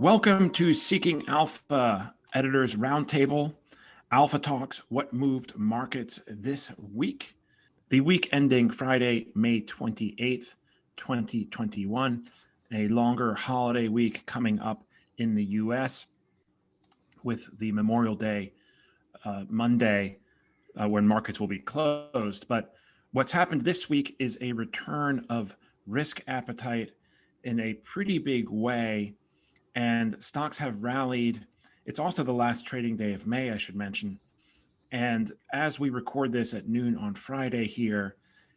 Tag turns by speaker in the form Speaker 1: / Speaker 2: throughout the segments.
Speaker 1: Welcome to Seeking Alpha Editors Roundtable. Alpha Talks, what moved markets this week? The week ending Friday, May 28th, 2021, a longer holiday week coming up in the US with the Memorial Day Monday when markets will be closed. But what's happened this week is a return of risk appetite in a pretty big way, and stocks have rallied. It's also the last trading day of May, I should mention. And as we record this at noon on Friday here,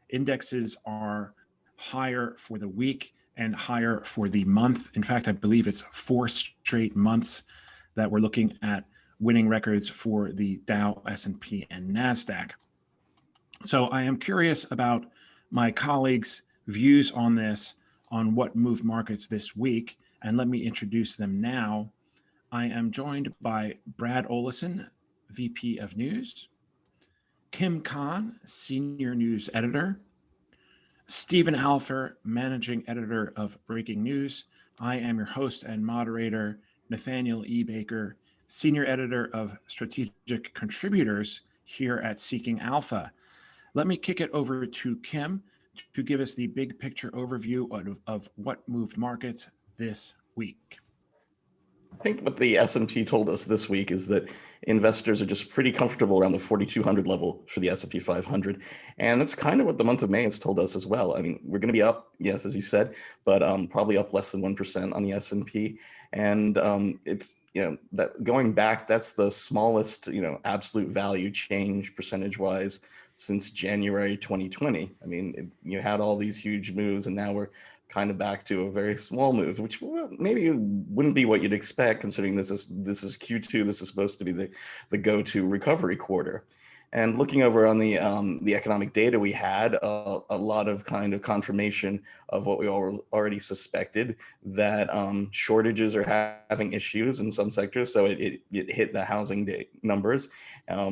Speaker 1: indexes are higher for the week and higher for the month. In fact, I believe it's 4 straight months that we're looking at winning records for the Dow, S&P, and Nasdaq. So I am curious about my colleagues' views on this, on what moved markets this week, and let me introduce them now. I am joined by Brad Olison, VP of News, Kim Kahn, Senior News Editor, Stephen Alfer, Managing Editor of Breaking News. I am your host and moderator, Nathaniel E. Baker, Senior Editor of Strategic Contributors here at Seeking Alpha. Let me kick it over to Kim to give us the big picture overview of what moved markets this week.
Speaker 2: I think what the S&P told us this week is that investors are just pretty comfortable around the 4,200 level for the S&P 500. And that's kind of what the month of May has told us as well. I mean, we're going to be up, yes, as you said, but probably up less than 1% on the S&P. And it's, that going back, that's the smallest, absolute value change percentage-wise since January 2020. I mean, you had all these huge moves, and now we're kind of back to a very small move, which maybe wouldn't be what you'd expect, considering this is Q2. This is supposed to be the go-to recovery quarter. And looking over on the economic data, we had a lot of kind of confirmation of what we already suspected, that shortages are having issues in some sectors. So it hit the housing numbers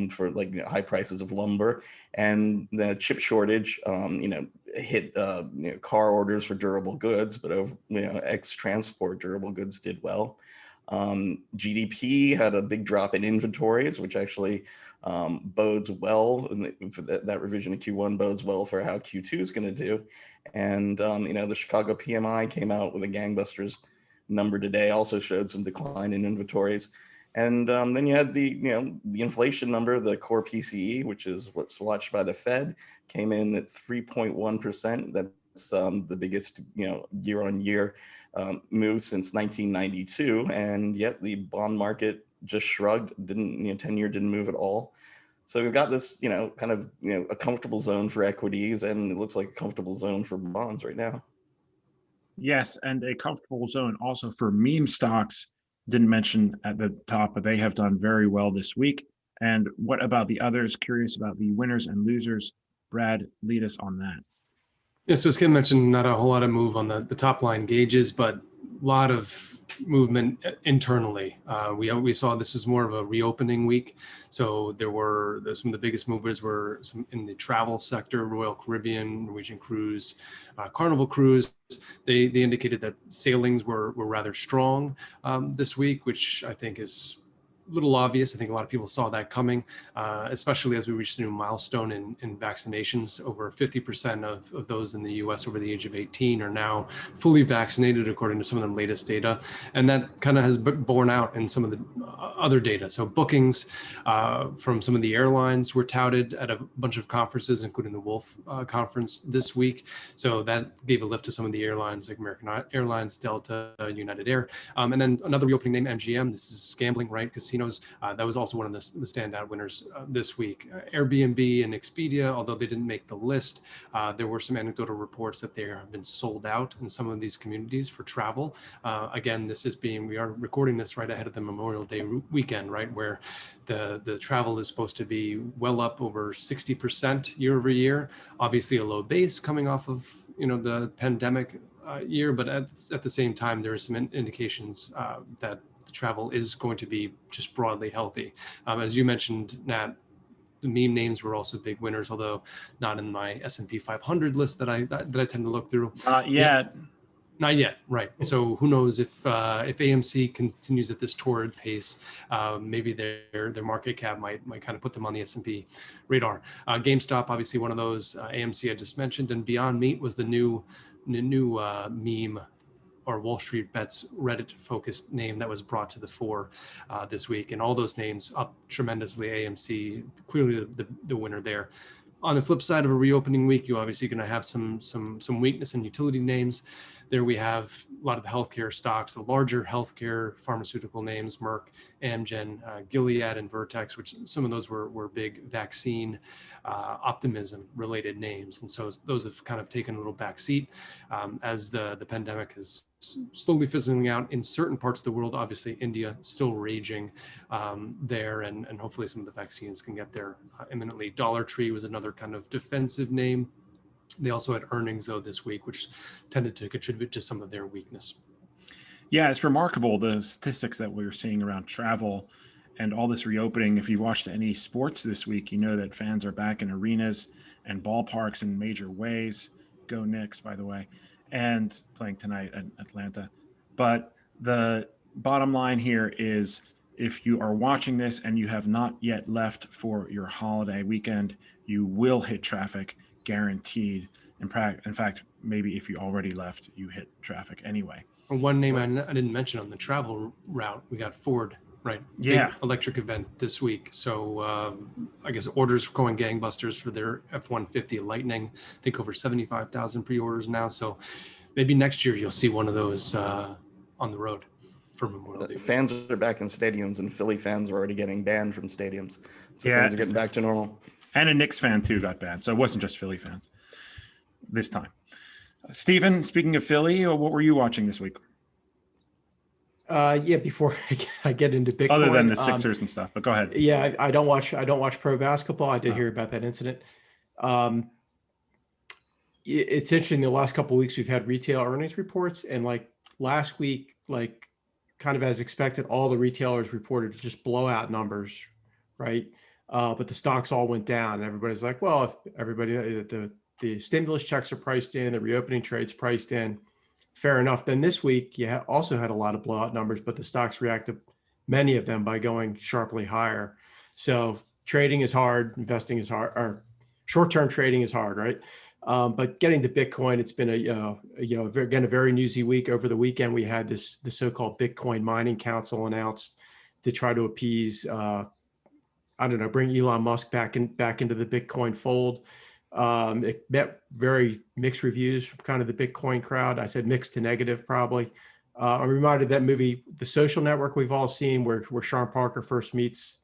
Speaker 2: for high prices of lumber, and the chip shortage hit car orders for durable goods, but ex-transport durable goods did well. GDP had a big drop in inventories, which actually bodes well, for that revision of Q1 bodes well for how Q2 is going to do. And the Chicago PMI came out with a gangbusters number today, also showed some decline in inventories. And then you had the inflation number, the core PCE, which is what's watched by the Fed, came in at 3.1%. That's the biggest year-on-year move since 1992, and yet the bond market just shrugged. 10-year didn't move at all. So we've got this kind of a comfortable zone for equities, and it looks like a comfortable zone for bonds right now.
Speaker 1: Yes, and a comfortable zone also for meme stocks. Didn't mention at the top, but they have done very well this week. And what about the others? Curious about the winners and losers. Brad, lead us on that.
Speaker 3: Yeah, so as Kim mentioned, not a whole lot of move on the top line gauges, but a lot of movement internally. We saw this was more of a reopening week. So there's some of the biggest movers were some in the travel sector: Royal Caribbean, Norwegian Cruise, Carnival Cruise. They indicated that sailings were rather strong this week, which I think is a little obvious. I think a lot of people saw that coming, especially as we reached a new milestone in vaccinations. Over 50% of those in the US over the age of 18 are now fully vaccinated, according to some of the latest data. And that kind of has borne out in some of the other data. So bookings from some of the airlines were touted at a bunch of conferences, including the Wolf conference this week. So that gave a lift to some of the airlines like American Airlines, Delta, United Air. And then another reopening name, MGM. This is gambling, right? Casinos. That was also one of the standout winners this week. Airbnb and Expedia, although they didn't make the list, there were some anecdotal reports that they have been sold out in some of these communities for travel. Again, we are recording this right ahead of the Memorial Day weekend, right, where the travel is supposed to be well up over 60% year over year. Obviously a low base coming off of the pandemic year, but at the same time, there are some indications that travel is going to be just broadly healthy. As you mentioned, Nat, the meme names were also big winners, although not in my S&P 500 list that I tend to look through.
Speaker 1: Yeah.
Speaker 3: Not yet, right? So who knows if AMC continues at this torrid pace, maybe their market cap might kind of put them on the S&P radar. GameStop, obviously one of those. AMC I just mentioned, and Beyond Meat was the new meme or Wall Street Bets Reddit focused name that was brought to the fore this week, and all those names up tremendously. AMC clearly the winner there. On the flip side of a reopening week, you're obviously going to have some weakness in utility names. There we have a lot of the healthcare stocks, the larger healthcare pharmaceutical names, Merck, Amgen, Gilead, and Vertex, which some of those were big vaccine optimism related names. And so those have kind of taken a little backseat as the pandemic is slowly fizzling out in certain parts of the world. Obviously, India still raging there, and hopefully some of the vaccines can get there imminently. Dollar Tree was another kind of defensive name. They also had earnings, though, this week, which tended to contribute to some of their weakness.
Speaker 1: Yeah, it's remarkable, the statistics that we're seeing around travel and all this reopening. If you've watched any sports this week, you know that fans are back in arenas and ballparks in major ways. Go Knicks, by the way, and playing tonight at Atlanta. But the bottom line here is, if you are watching this and you have not yet left for your holiday weekend, you will hit traffic, guaranteed. In fact, maybe if you already left, you hit traffic anyway.
Speaker 3: One name I didn't mention on the travel route, we got Ford, right?
Speaker 1: Yeah.
Speaker 3: Big electric event this week. So I guess orders going gangbusters for their F-150 Lightning. I think over 75,000 pre-orders now. So maybe next year you'll see one of those on the road for Memorial Day.
Speaker 2: Fans are back in stadiums, and Philly fans are already getting banned from stadiums. So
Speaker 1: Yeah.
Speaker 2: things are getting back to normal.
Speaker 1: And a Knicks fan, too, got banned. So it wasn't just Philly fans this time. Stephen, speaking of Philly, what were you watching this week?
Speaker 4: Before I get into Bitcoin,
Speaker 1: Other than the Sixers and stuff, but go ahead.
Speaker 4: Yeah, I don't watch pro basketball. I did hear about that incident. It's interesting. The last couple of weeks we've had retail earnings reports, and like last week, like kind of as expected, all the retailers reported just blowout numbers, right? But the stocks all went down, and everybody's like, well, if everybody, the stimulus checks are priced in, the reopening trade's priced in, fair enough. Then this week, you also had a lot of blowout numbers, but the stocks reacted, many of them, by going sharply higher. So trading is hard, investing is hard, or short-term trading is hard, right? But getting to Bitcoin, it's been a very newsy week. Over the weekend, we had the so-called Bitcoin Mining Council announced to try to appease, bring Elon Musk back into the Bitcoin fold. It met very mixed reviews from kind of the Bitcoin crowd. I said mixed to negative, probably. I'm reminded of that movie, The Social Network, we've all seen, where Sean Parker first meets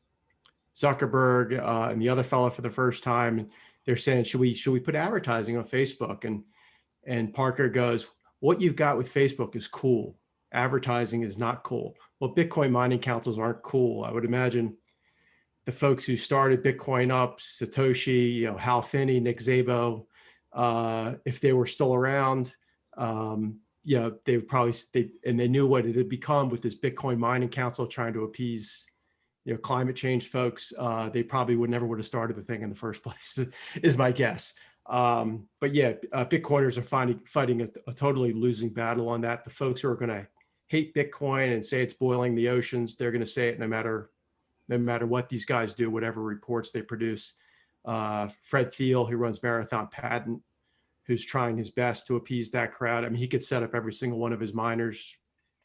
Speaker 4: Zuckerberg and the other fellow for the first time. And they're saying, should we put advertising on Facebook? And Parker goes, what you've got with Facebook is cool. Advertising is not cool. Well, Bitcoin mining councils aren't cool. I would imagine the folks who started Bitcoin up, Satoshi, Hal Finney, Nick Szabo, if they were still around, they would probably, and they knew what it had become with this Bitcoin Mining Council trying to appease, climate change folks. They probably would have started the thing in the first place, is my guess. But yeah, Bitcoiners are fighting a totally losing battle on that. The folks who are going to hate Bitcoin and say it's boiling the oceans, they're going to say it no matter what these guys do, whatever reports they produce. Fred Thiel, who runs Marathon Patent, who's trying his best to appease that crowd. I mean, he could set up every single one of his miners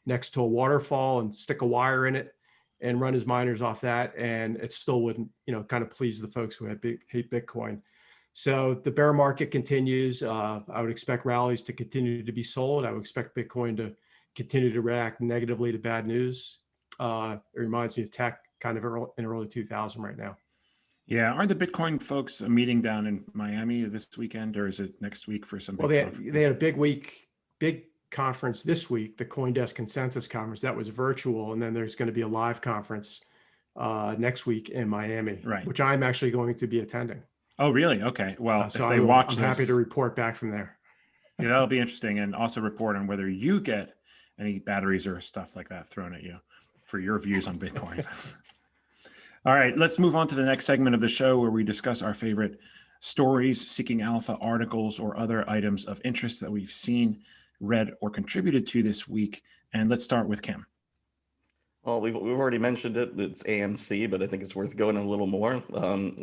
Speaker 4: next to a waterfall and stick a wire in it and run his miners off that, and it still wouldn't, kind of please the folks who hate Bitcoin. So the bear market continues. I would expect rallies to continue to be sold. I would expect Bitcoin to continue to react negatively to bad news. It reminds me of tech kind of in early 2000 right now.
Speaker 1: Yeah. Aren't the Bitcoin folks meeting down in Miami this weekend, or is it next week for some?
Speaker 4: Well, they had a big conference this week, the CoinDesk Consensus Conference. That was virtual. And then there's going to be a live conference next week in Miami,
Speaker 1: right,
Speaker 4: which I'm actually going to be attending.
Speaker 1: Oh, really? Okay. Well,
Speaker 4: so
Speaker 1: if they watch
Speaker 4: I'm happy to report back from there.
Speaker 1: Yeah, that'll be interesting. And also report on whether you get any batteries or stuff like that thrown at you for your views on Bitcoin. All right, let's move on to the next segment of the show, where we discuss our favorite stories, seeking alpha articles, or other items of interest that we've seen read or contributed to this week. And let's start with Kim.
Speaker 2: Well, we've already mentioned it. It's AMC, but I think it's worth going a little more.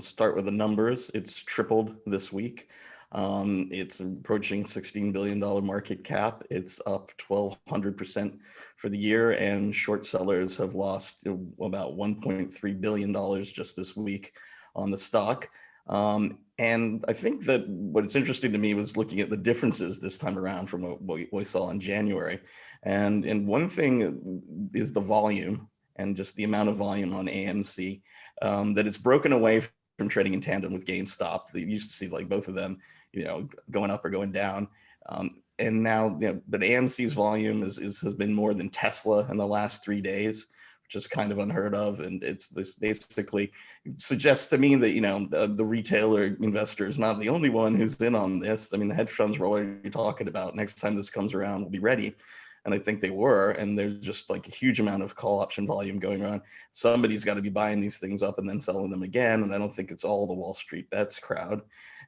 Speaker 2: Start with the numbers. It's tripled this week. It's approaching $16 billion market cap. It's up 1,200% for the year, and short sellers have lost about $1.3 billion just this week on the stock. And I think that what's interesting to me was looking at the differences this time around from what we saw in January. And one thing is the volume and just the amount of volume on AMC, that it's broken away from trading in tandem with GameStop. They used to see like both of them, going up or going down. And now, but AMC's volume has been more than Tesla in the last 3 days, which is kind of unheard of. And this basically suggests to me that, the retailer investor is not the only one who's in on this. I mean, the hedge funds were already talking about next time this comes around, we'll be ready. And I think they were, and there's just like a huge amount of call option volume going on. Somebody's got to be buying these things up and then selling them again. And I don't think it's all the Wall Street Bets crowd.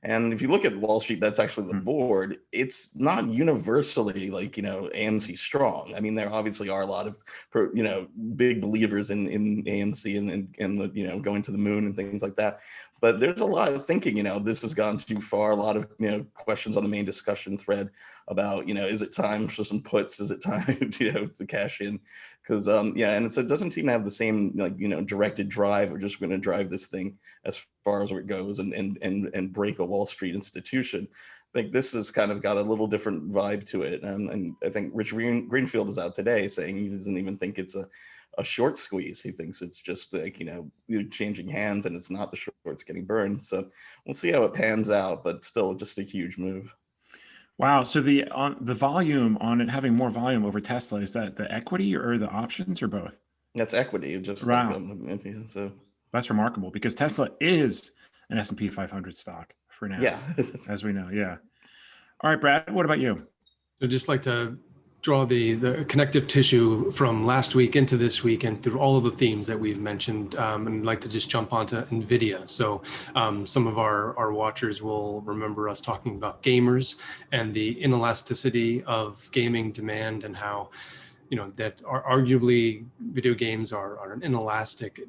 Speaker 2: And if you look at Wall Street Bets, actually the board, it's not universally like, AMC strong. I mean, there obviously are a lot of, big believers in AMC and going to the moon and things like that. But there's a lot of thinking, this has gone too far. A lot of, questions on the main discussion thread about, is it time for some puts? Is it time, to cash in? Because, and it doesn't seem to have the same, directed drive. We're just going to drive this thing as far as where it goes and break a Wall Street institution. I think this has kind of got a little different vibe to it. And I think Rich Greenfield was out today saying he doesn't even think it's a short squeeze. He thinks it's just like, changing hands and it's not the shorts getting burned. So we'll see how it pans out, but still just a huge move.
Speaker 1: Wow. So the volume on it, having more volume over Tesla, is that the equity or the options or both?
Speaker 2: That's equity. Just
Speaker 1: wow.
Speaker 2: So
Speaker 1: that's remarkable because Tesla is an S&P 500 stock for now.
Speaker 2: Yeah.
Speaker 1: As we know. Yeah. All right, Brad, what about you?
Speaker 3: I'd just like to draw the connective tissue from last week into this week and through all of the themes that we've mentioned, and I'd like to just jump onto NVIDIA. So some of our watchers will remember us talking about gamers and the inelasticity of gaming demand and how, that are arguably video games are an inelastic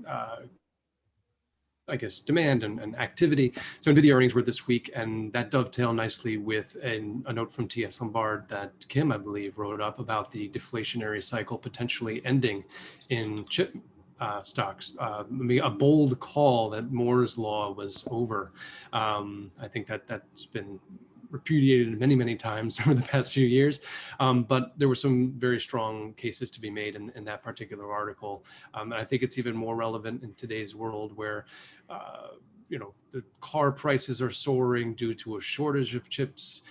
Speaker 3: demand and activity. So NVIDIA earnings were this week, and that dovetailed nicely with a note from T.S. Lombard that Kim, I believe, wrote up about the deflationary cycle potentially ending in chip stocks. A bold call that Moore's law was over. I think that's been repudiated many, many times over the past few years. But there were some very strong cases to be made in that particular article. And I think it's even more relevant in today's world where, the car prices are soaring due to a shortage of chips.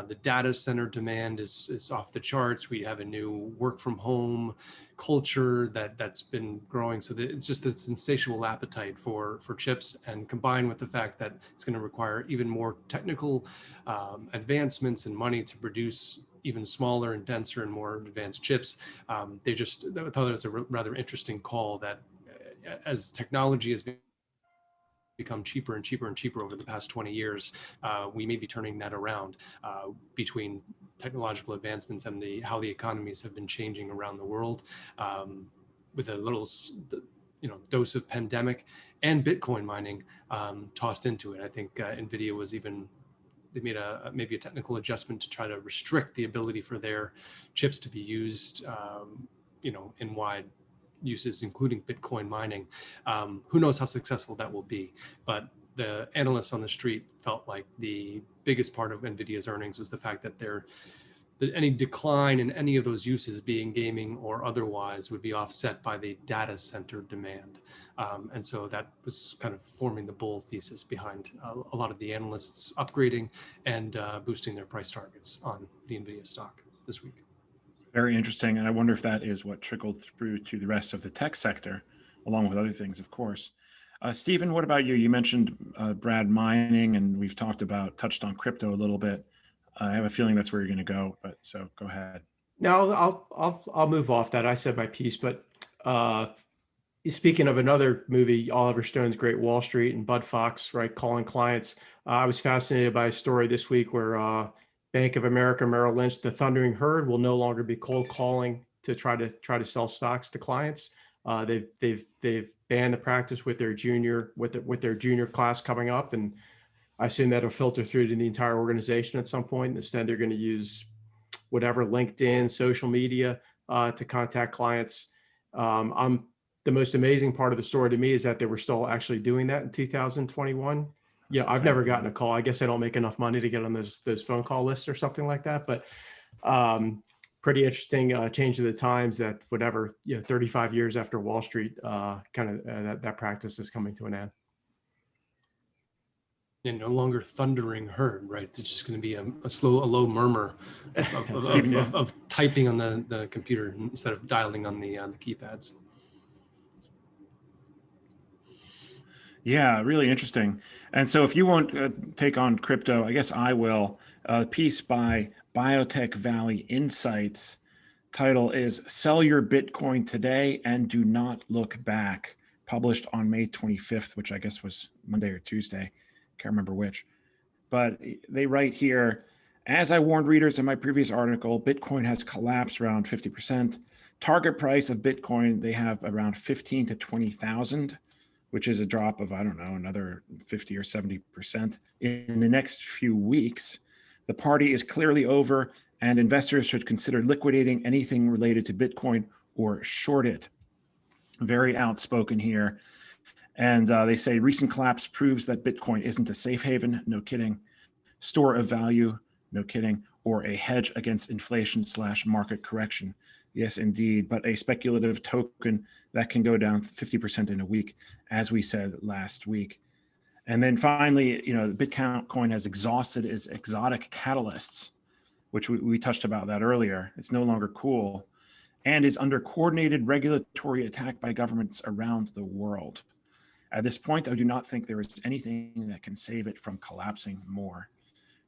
Speaker 3: The data center demand is off the charts. We have a new work from home culture that's been growing. So it's just this insatiable appetite for chips, and combined with the fact that it's going to require even more technical advancements and money to produce even smaller and denser and more advanced chips. I thought it was a rather interesting call that as technology has become cheaper and cheaper and cheaper over the past 20 years, we may be turning that around between technological advancements and how the economies have been changing around the world, with a little dose of pandemic and Bitcoin mining tossed into it. I think NVIDIA was they made maybe a technical adjustment to try to restrict the ability for their chips to be used in wide uses, including Bitcoin mining. Who knows how successful that will be, but the analysts on the street felt like the biggest part of NVIDIA's earnings was the fact that any decline in any of those uses, being gaming or otherwise, would be offset by the data center demand. And so that was kind of forming the bull thesis behind a lot of the analysts upgrading and boosting their price targets on the NVIDIA stock this week.
Speaker 1: Very interesting. And I wonder if that is what trickled through to the rest of the tech sector, along with other things, of course. Stephen, what about you? You mentioned Brad mining, and we've touched on crypto a little bit. I have a feeling that's where you're going to go, but so go ahead.
Speaker 4: No, I'll move off that. I said my piece, but speaking of another movie, Oliver Stone's Great Wall Street and Bud Fox, right, calling clients. I was fascinated by a story this week where Bank of America, Merrill Lynch, the thundering herd will no longer be cold calling to try to sell stocks to clients. They've banned the practice with their junior class coming up, and I assume that'll filter through to the entire organization at some point. Instead, they're going to use whatever LinkedIn, social media to contact clients. The most amazing part of the story to me is that they were still actually doing that in 2021. Yeah, I've never gotten a call. I guess I don't make enough money to get on those phone call lists or something like that. But pretty interesting change of the times that 35 years after Wall Street, that practice is coming to an end.
Speaker 3: And no longer thundering herd, right? It's just going to be a low murmur of typing on the computer instead of dialing on the keypads.
Speaker 1: Yeah, really interesting. And so if you won't take on crypto, I guess I will. A piece by Biotech Valley Insights. Title is Sell Your Bitcoin Today and Do Not Look Back. Published on May 25th, which I guess was Monday or Tuesday. Can't remember which. But they write here, as I warned readers in my previous article, Bitcoin has collapsed around 50%. Target price of Bitcoin, they have around 15 to 20,000. Which is a drop of, I don't know, another 50 or 70% in the next few weeks. The party is clearly over, and investors should consider liquidating anything related to Bitcoin or short it. Very outspoken here. And they say recent collapse proves that Bitcoin isn't a safe haven, no kidding, store of value, no kidding, or a hedge against inflation/market correction. Yes, indeed, but a speculative token that can go down 50% in a week, as we said last week. And then finally, Bitcoin has exhausted its exotic catalysts, which we touched about that earlier. It's no longer cool and is under coordinated regulatory attack by governments around the world. At this point, I do not think there is anything that can save it from collapsing more.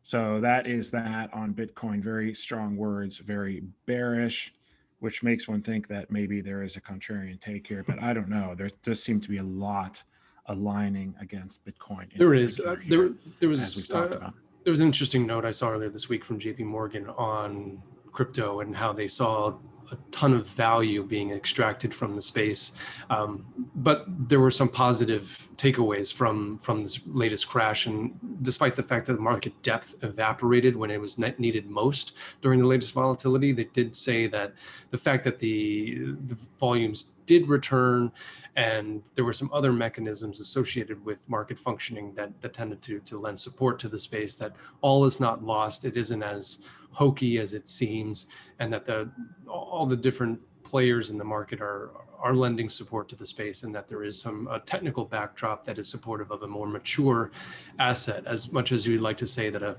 Speaker 1: So that is that on Bitcoin. Very strong words, very bearish, which makes one think that maybe there is a contrarian take here, but I don't know. There does seem to be a lot aligning against Bitcoin.
Speaker 3: There is. There was,
Speaker 1: as we talked about.
Speaker 3: There was an interesting note I saw earlier this week from JP Morgan on crypto and how they saw a ton of value being extracted from the space. But there were some positive takeaways from this latest crash. And despite the fact that the market depth evaporated when it was needed most during the latest volatility, they did say that the fact that the volumes did return and there were some other mechanisms associated with market functioning that tended to lend support to the space, that all is not lost. It isn't as hokey as it seems, and that all the different players in the market are lending support to the space, and that there is some technical backdrop that is supportive of a more mature asset. As much as you'd like to say that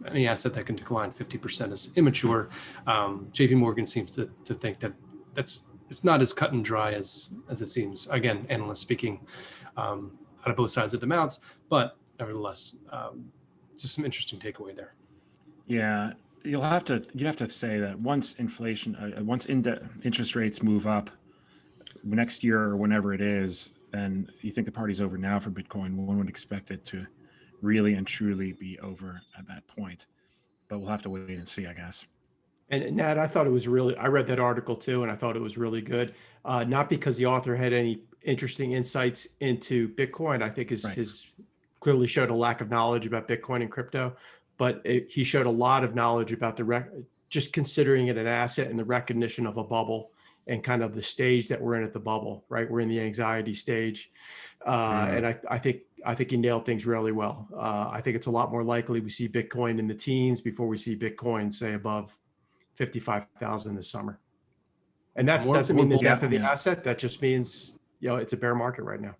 Speaker 3: any asset that can decline 50% is immature, JP Morgan seems to think that it's not as cut and dry as it seems. Again, analysts speaking out of both sides of the mouths, but nevertheless, just some interesting takeaway there.
Speaker 1: Yeah. You'd have to say that once interest rates move up next year or whenever it is, then you think the party's over now for Bitcoin. One would expect it to really and truly be over at that point, but we'll have to wait and see, I guess.
Speaker 4: And Nat, I thought it was I read that article too, and I thought it was really good. Not because the author had any interesting insights into Bitcoin. I think his clearly showed a lack of knowledge about Bitcoin and crypto. But he showed a lot of knowledge about just considering it an asset and the recognition of a bubble and kind of the stage that we're in at the bubble, right? We're in the anxiety stage. And I think he nailed things really well. I think it's a lot more likely we see Bitcoin in the teens before we see Bitcoin, say, above 55,000 this summer. And that doesn't mean the death of the asset. That just means, it's a bear market right now.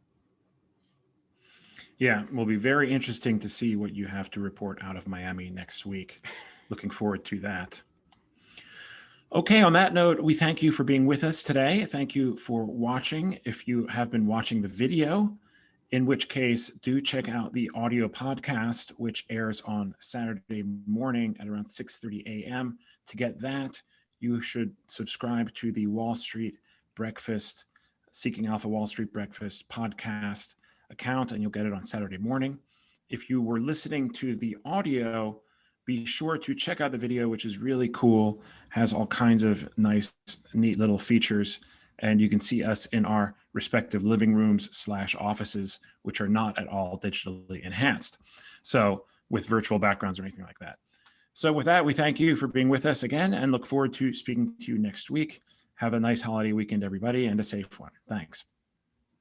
Speaker 1: Yeah, it will be very interesting to see what you have to report out of Miami next week. Looking forward to that. Okay, on that note, we thank you for being with us today. Thank you for watching. If you have been watching the video, in which case, do check out the audio podcast, which airs on Saturday morning at around 6:30 a.m. To get that, you should subscribe to the Wall Street Breakfast, Seeking Alpha Wall Street Breakfast podcast account, and you'll get it on Saturday morning. If you were listening to the audio be sure to check out the video, which is really cool, has all kinds of nice, neat little features. And you can see us in our respective living rooms / offices, which are not at all digitally enhanced. So with virtual backgrounds or anything like that. So with that, we thank you for being with us again and look forward to speaking to you next week. Have a nice holiday weekend, everybody, and a safe one. Thanks.